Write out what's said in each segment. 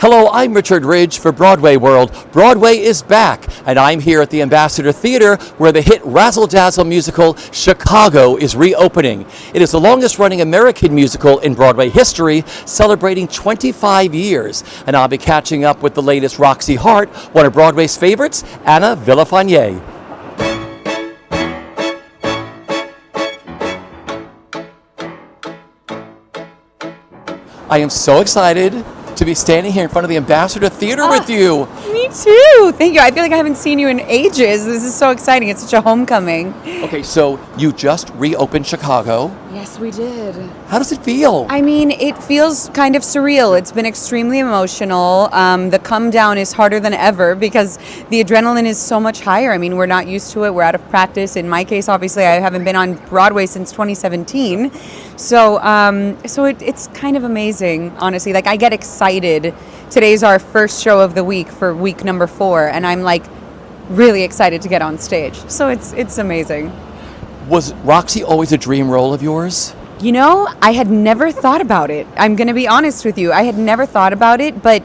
Hello, I'm Richard Ridge for BroadwayWorld. Broadway is back, and I'm here at the Ambassador Theater where the hit razzle-dazzle musical Chicago is reopening. It is the longest-running American musical in Broadway history, celebrating 25 years. And I'll be catching up with the latest Roxie Hart, one of Broadway's favorites, Ana Villafañe. I am so excited to be standing here in front of the Ambassador Theater with you. Me too. Thank you. I feel like I haven't seen you in ages. This is so exciting. It's such a homecoming. Okay, so you just reopened Chicago. Yes, we did. How does it feel? I mean, it feels kind of surreal. It's been extremely emotional. The come down is harder than ever because the adrenaline is so much higher. I mean, we're not used to it. We're out of practice. In my case, obviously, I haven't been on Broadway since 2017. So it's kind of amazing, honestly. Like, I get excited. Today's our first show of the week for week number 4, and I'm like really excited to get on stage. So it's amazing. Was Roxie always a dream role of yours? You know, I had never thought about it. I'm going to be honest with you. I had never thought about it, but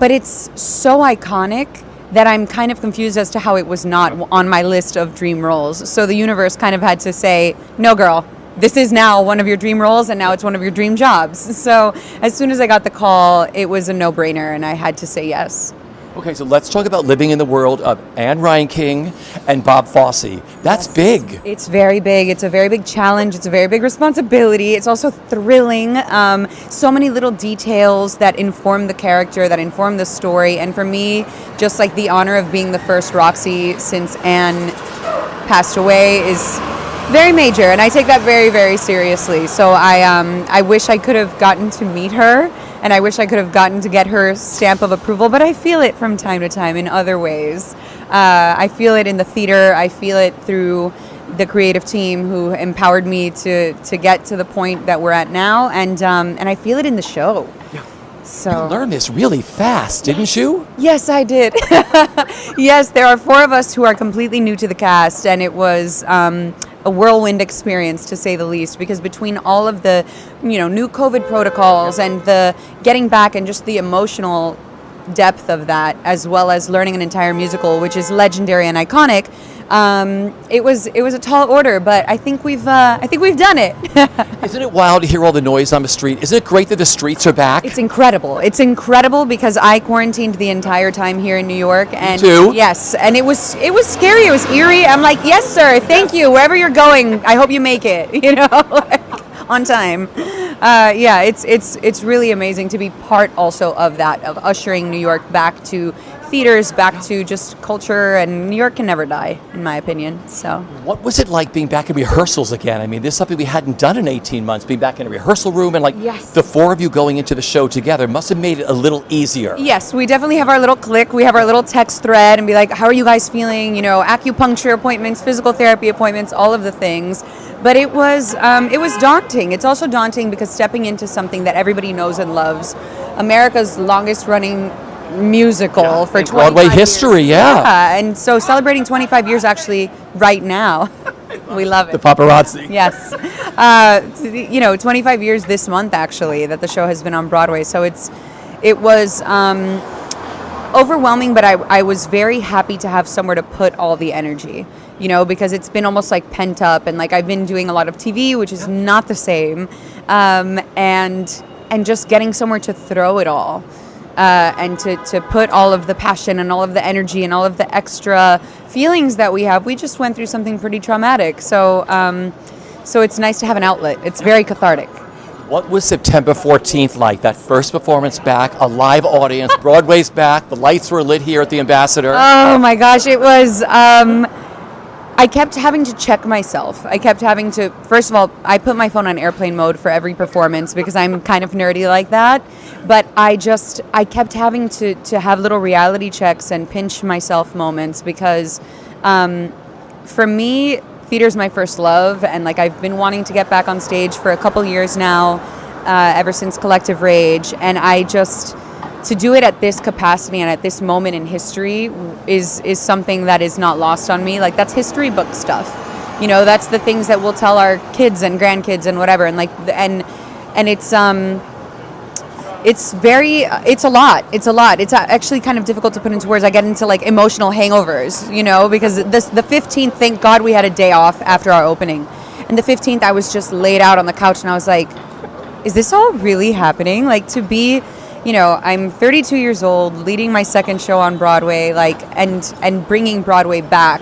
it's so iconic that I'm kind of confused as to how it was not on my list of dream roles. So the universe kind of had to say, no, girl, this is now one of your dream roles, and now it's one of your dream jobs. So as soon as I got the call, it was a no-brainer, and I had to say yes. Okay, so let's talk about living in the world of Anne Reinking and Bob Fosse. That's big. It's very big. It's a very big challenge. It's a very big responsibility. It's also thrilling. So many little details that inform the character, that inform the story. And for me, just like the honor of being the first Roxie since Anne passed away is very major. And I take that very, very seriously. So I wish I could have gotten to meet her. And I wish I could have gotten to get her stamp of approval, but I feel it from time to time in other ways. I feel it in the theater. I feel it through the creative team who empowered me to get to the point that we're at now, and I feel it in the show. Yeah. So you learned this really fast, didn't you? Yes, I did. Yes, there are 4 of us who are completely new to the cast, and it was a whirlwind experience, to say the least, because between all of the, new COVID protocols and the getting back and just the emotional depth of that, as well as learning an entire musical, which is legendary and iconic, it was a tall order, but I think we've done it. Isn't it wild to hear all the noise on the street? Isn't it great that the streets are back? It's incredible. It's incredible because I quarantined the entire time here in New York, and Me too. Yes, and it was scary. It was eerie. I'm like, yes, sir. Thank you. Wherever you're going, I hope you make it. On time. Yeah, it's really amazing to be part also of that, of ushering New York back to theaters, back to just culture, and New York can never die, in my opinion. So, what was it like being back in rehearsals again? I mean, this is something we hadn't done in 18 months, being back in a rehearsal room, and Yes. the 4 of you going into the show together must have made it a little easier. Yes, we definitely have our little clique. We have our little text thread and be like, how are you guys feeling? Acupuncture appointments, physical therapy appointments, all of the things. But it was daunting. It's also daunting because stepping into something that everybody knows and loves, America's longest running musical for 25 Broadway history, years. Yeah, and so celebrating 25 years actually right now. We love it. The paparazzi. Yes. 25 years this month actually that the show has been on Broadway. So it was overwhelming, but I was very happy to have somewhere to put all the energy, because it's been almost like pent up, and like I've been doing a lot of TV, which is not the same, and just getting somewhere to throw it all. And to put all of the passion and all of the energy and all of the extra feelings that we have. We just went through something pretty traumatic. So it's nice to have an outlet. It's very cathartic. What was September 14th like? That first performance back, a live audience, Broadway's back, the lights were lit here at the Ambassador. Oh my gosh, it was... I kept having to check myself. I kept having to, first of all, I put my phone on airplane mode for every performance because I'm kind of nerdy like that. But I kept having to have little reality checks and pinch myself moments because for me, theater's my first love. And like I've been wanting to get back on stage for a couple years now, ever since Collective Rage. And to do it at this capacity and at this moment in history is something that is not lost on me. Like, that's history book stuff. That's the things that we'll tell our kids and grandkids and whatever. And it's it's a lot. It's actually kind of difficult to put into words. I get into like emotional hangovers, because the 15th, thank God we had a day off after our opening. And the 15th, I was just laid out on the couch and I was like, is this all really happening? Like, to be, I'm 32 years old, leading my second show on Broadway, like, and bringing Broadway back.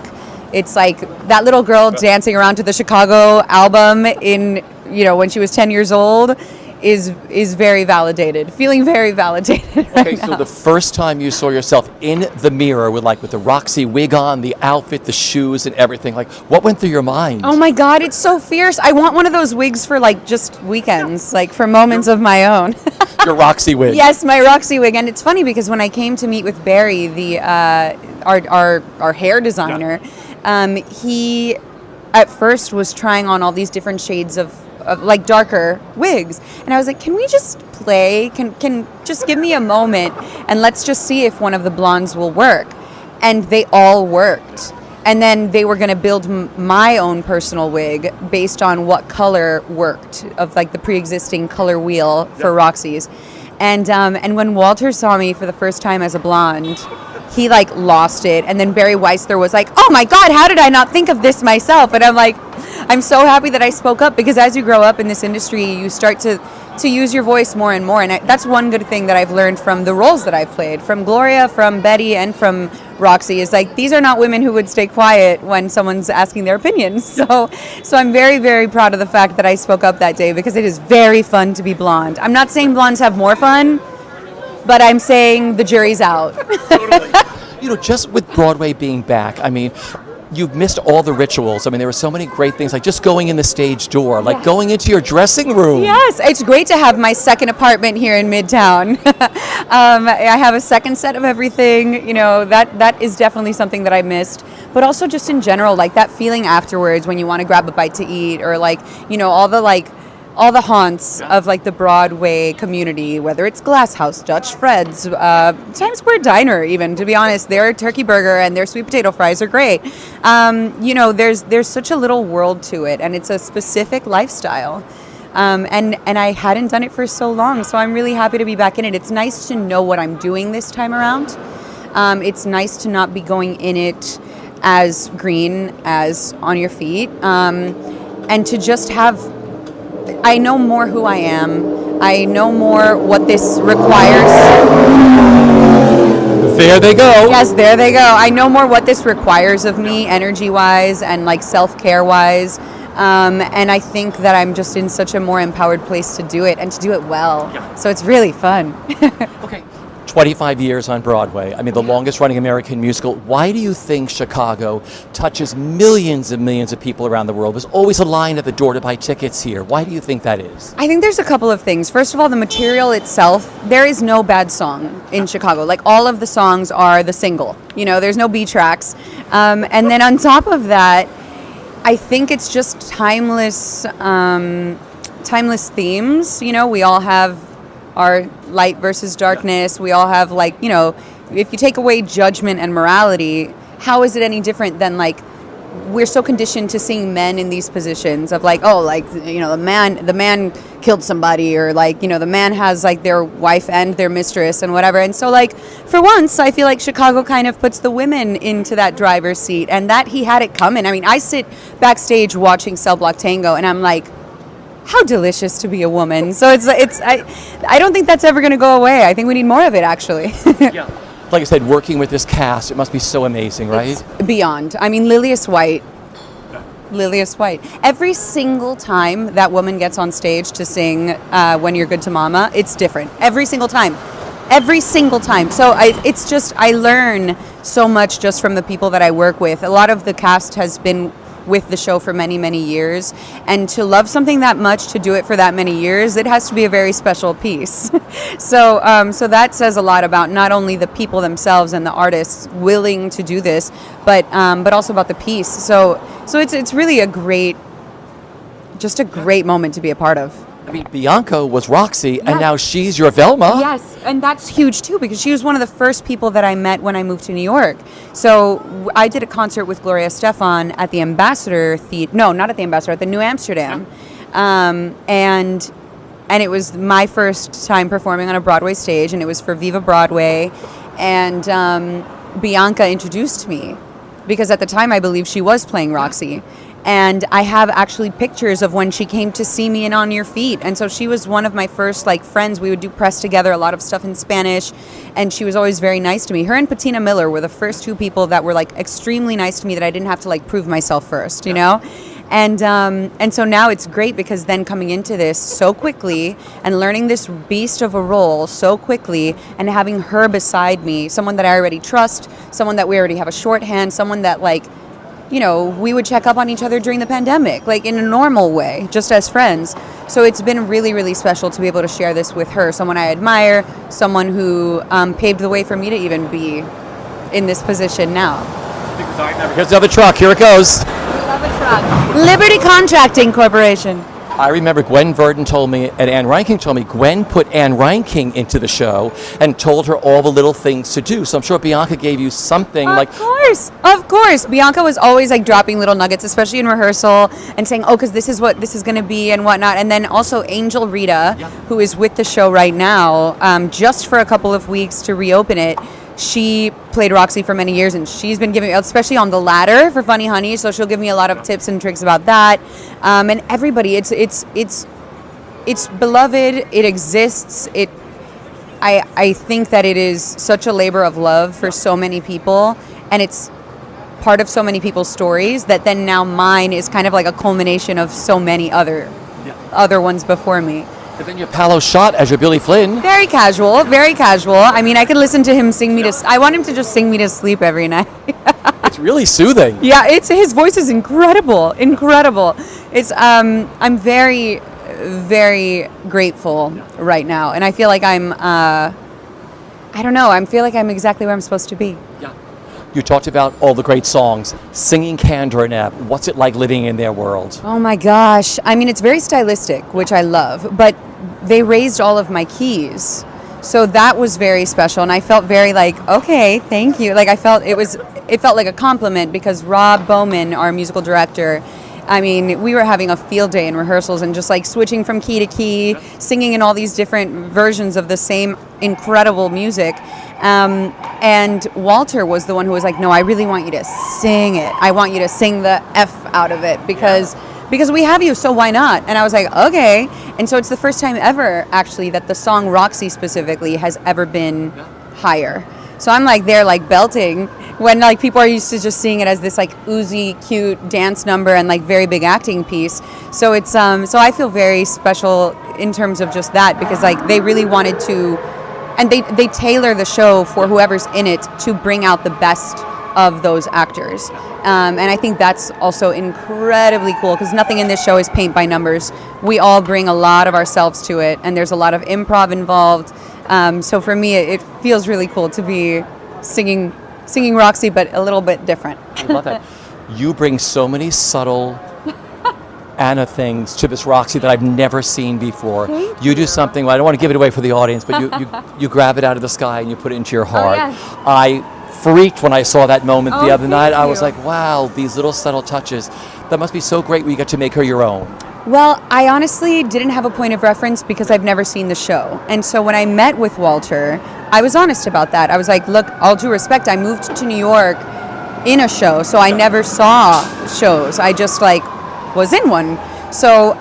It's like that little girl dancing around to the Chicago album in, when she was 10 years old is very validated, feeling very validated right Okay, so now. the first time you saw yourself in the mirror with the Roxie wig on, the outfit, the shoes and everything, what went through your mind? Oh my God, it's so fierce. I want one of those wigs for just weekends, for moments of my own. Your Roxie wig. Yes, my Roxie wig. And it's funny because when I came to meet with Barry, the our hair designer, he at first was trying on all these different shades of darker wigs, and I was like, can we just play? Can just give me a moment and let's just see if one of the blondes will work. And they all worked. And then they were going to build my own personal wig based on what color worked of the pre-existing color wheel for Roxy's. And when Walter saw me for the first time as a blonde, he lost it. And then Barry Weissler was like, oh my God, how did I not think of this myself? And I'm like, I'm so happy that I spoke up, because as you grow up in this industry, you start to use your voice more and more. And that's one good thing that I've learned from the roles that I've played, from Gloria, from Betty, and from Roxie, is these are not women who would stay quiet when someone's asking their opinions. So I'm very, very proud of the fact that I spoke up that day, because it is very fun to be blonde. I'm not saying blondes have more fun, but I'm saying the jury's out. Totally. Just with Broadway being back, you've missed all the rituals. There were so many great things, just going in the stage door, going into your dressing room. Yes, it's great to have my second apartment here in Midtown. I have a second set of everything. That is definitely something that I missed. But also just in general, that feeling afterwards when you want to grab a bite to eat, or all the haunts of the Broadway community, whether it's Glass House, Dutch Fred's, Times Square Diner, even, to be honest. Their turkey burger and their sweet potato fries are great. There's such a little world to it, and it's a specific lifestyle. And I hadn't done it for so long, so I'm really happy to be back in it. It's nice to know what I'm doing this time around. It's nice to not be going in it as green as On Your Feet, and to just have... I know more who I am. I know more what this requires. There they go. Yes, there they go. I know more what this requires of me, energy-wise and self-care-wise. And I think that I'm just in such a more empowered place to do it, and to do it well. Yeah. So it's really fun. Okay. 25 years on Broadway. The longest running American musical. Why do you think Chicago touches millions and millions of people around the world? There's always a line at the door to buy tickets here. Why do you think that is? I think there's a couple of things. First of all, the material itself. There is no bad song in Chicago. All of the songs are the single. There's no B tracks. And then on top of that, I think it's just timeless themes. We all have our light versus darkness. We all have if you take away judgment and morality, how is it any different than we're so conditioned to seeing men in these positions of the man killed somebody, or the man has their wife and their mistress and whatever. And so for once I feel Chicago kind of puts the women into that driver's seat, and that he had it coming. I sit backstage watching Cell Block Tango and I'm like, how delicious to be a woman. So I don't think that's ever going to go away. I think we need more of it, actually. Yeah. Like I said, working with this cast, it must be so amazing, right? It's beyond. Lilias White. Every single time that woman gets on stage to sing When You're Good to Mama, it's different. Every single time. So I learn so much just from the people that I work with. A lot of the cast has been with the show for many, many years, and to love something that much, to do it for that many years, it has to be a very special piece. So that says a lot about not only the people themselves and the artists willing to do this, but also about the piece. So it's really a great moment to be a part of. Bianca was Roxie, and now she's your Velma. Yes, and that's huge too, because she was one of the first people that I met when I moved to New York. So I did a concert with Gloria Estefan at the Ambassador Theater. No, not at the Ambassador, at the New Amsterdam. And and it was my first time performing on a Broadway stage, and it was for Viva Broadway, and Bianca introduced me, because at the time I believe she was playing Roxie. And I have actually pictures of when she came to see me in On Your Feet. And so she was one of my first like friends. We would do press together, a lot of stuff in Spanish. And she was always very nice to me. Her and Patina Miller were the first two people that were like extremely nice to me, that I didn't have to like prove myself first, you know? And so now it's great, because then coming into this so quickly and learning this beast of a role so quickly, and having her beside me, someone that I already trust, someone that we already have a shorthand, someone that like, you know, we would check up on each other during the pandemic, like in a normal way, just as friends. So it's been really, really special to be able to share this with her, someone I admire, someone who paved the way for me to even be in this position now. Here's the other truck. Here it goes. We love a truck. Liberty Contracting Corporation. I remember Gwen Verdon told me, and Anne Reinking told me, Gwen put Anne Reinking into the show and told her all the little things to do. So I'm sure Bianca gave you something like... Of course. Bianca was always like dropping little nuggets, especially in rehearsal, and saying, oh, because this is what this is going to be and whatnot. And then also Angel Rita, who is with the show right now, just for a couple of weeks to reopen it. She played Roxie for many years, and she's been giving, especially on the ladder for Funny Honey, so she'll give me a lot of tips and tricks about that. And everybody, it's beloved. It exists. I think that it is such a labor of love for so many people, and it's part of so many people's stories, that then now mine is kind of like a culmination of so many other ones before me. But then your Palo shot as your Billy Flynn. Very casual, very casual. I mean, I could listen to him sing me to... I want him to just sing me to sleep every night. It's really soothing. Yeah, his voice is incredible. It's I'm very, very grateful right now, and I feel like I'm I don't know. I feel like I'm exactly where I'm supposed to be. Yeah. You talked about all the great songs, singing Candor and Ebb. What's it like living in their world? Oh my gosh. I mean, it's very stylistic, which I love, but they raised all of my keys. So that was very special, and I felt very like, okay, thank you. Like it felt like a compliment, because Rob Bowman, our musical director, I mean, we were having a field day in rehearsals and just like switching from key to key, singing in all these different versions of the same incredible music. And Walter was the one who was like, no, I really want you to sing it. I want you to sing the F out of it, because we have you, so why not? And I was like, okay. And so it's the first time ever, actually, that the song Roxie specifically has ever been higher. So I'm like there like belting, when like people are used to just seeing it as this like oozy, cute dance number and like very big acting piece. So it's so I feel very special in terms of just that, because like they really wanted to, and they tailor the show for whoever's in it to bring out the best of those actors. And I think that's also incredibly cool, because nothing in this show is paint by numbers. We all bring a lot of ourselves to it, and there's a lot of improv involved. So for me, it feels really cool to be singing Roxie, but a little bit different. I love that. You bring so many subtle Anna things to this Roxie that I've never seen before. You do something, well, I don't want to give it away for the audience, but you grab it out of the sky and you put it into your heart. Oh, yes. I freaked when I saw that moment the other night. Thank I was you. like, wow, these little subtle touches. That must be so great when you get to make her your own. Well, I honestly didn't have a point of reference, because I've never seen the show. And so when I met with Walter, I was honest about that. I was like, look, all due respect, I moved to New York in a show, so I never saw shows. I just like was in one. So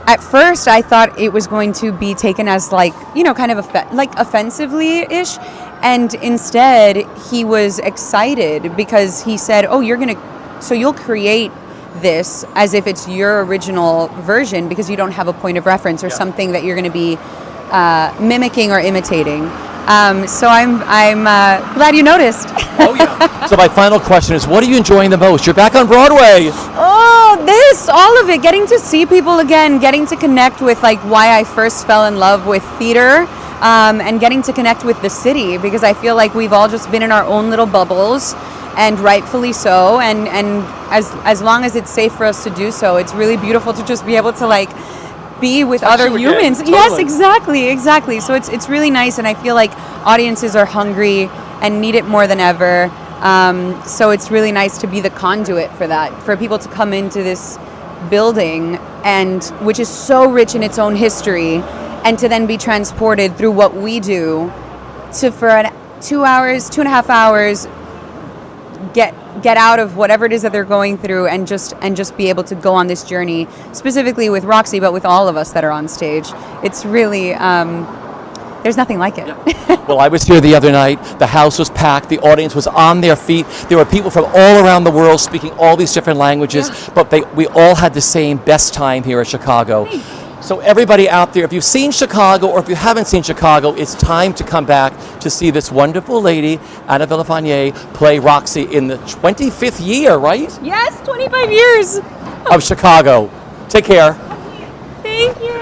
at first I thought it was going to be taken as like, you know, kind of offensively-ish. And instead he was excited, because he said, oh, so you'll create this as if it's your original version, because you don't have a point of reference or something that you're going to be mimicking or imitating. So I'm glad you noticed. Oh yeah. So my final question is, what are you enjoying the most? You're back on Broadway. Oh, all of it. Getting to see people again, getting to connect with like why I first fell in love with theater, and getting to connect with the city, because I feel like we've all just been in our own little bubbles, and rightfully so. And as long as it's safe for us to do so, it's really beautiful to just be able to like be with other humans. Totally. Yes, exactly. So it's really nice, and I feel like audiences are hungry and need it more than ever. So it's really nice to be the conduit for that, for people to come into this building, and which is so rich in its own history, and to then be transported through what we do to for 2.5 hours get out of whatever it is that they're going through and just be able to go on this journey, specifically with Roxie, but with all of us that are on stage. It's really there's nothing like it. Well, I was here the other night. The house was packed. The audience was on their feet. There were people from all around the world speaking all these different languages, but we all had the same best time here at Chicago. So everybody out there, if you've seen Chicago or if you haven't seen Chicago, it's time to come back to see this wonderful lady, Ana Villafañe, play Roxie in the 25th year, right? Yes, 25 years of Chicago. Take care. Thank you.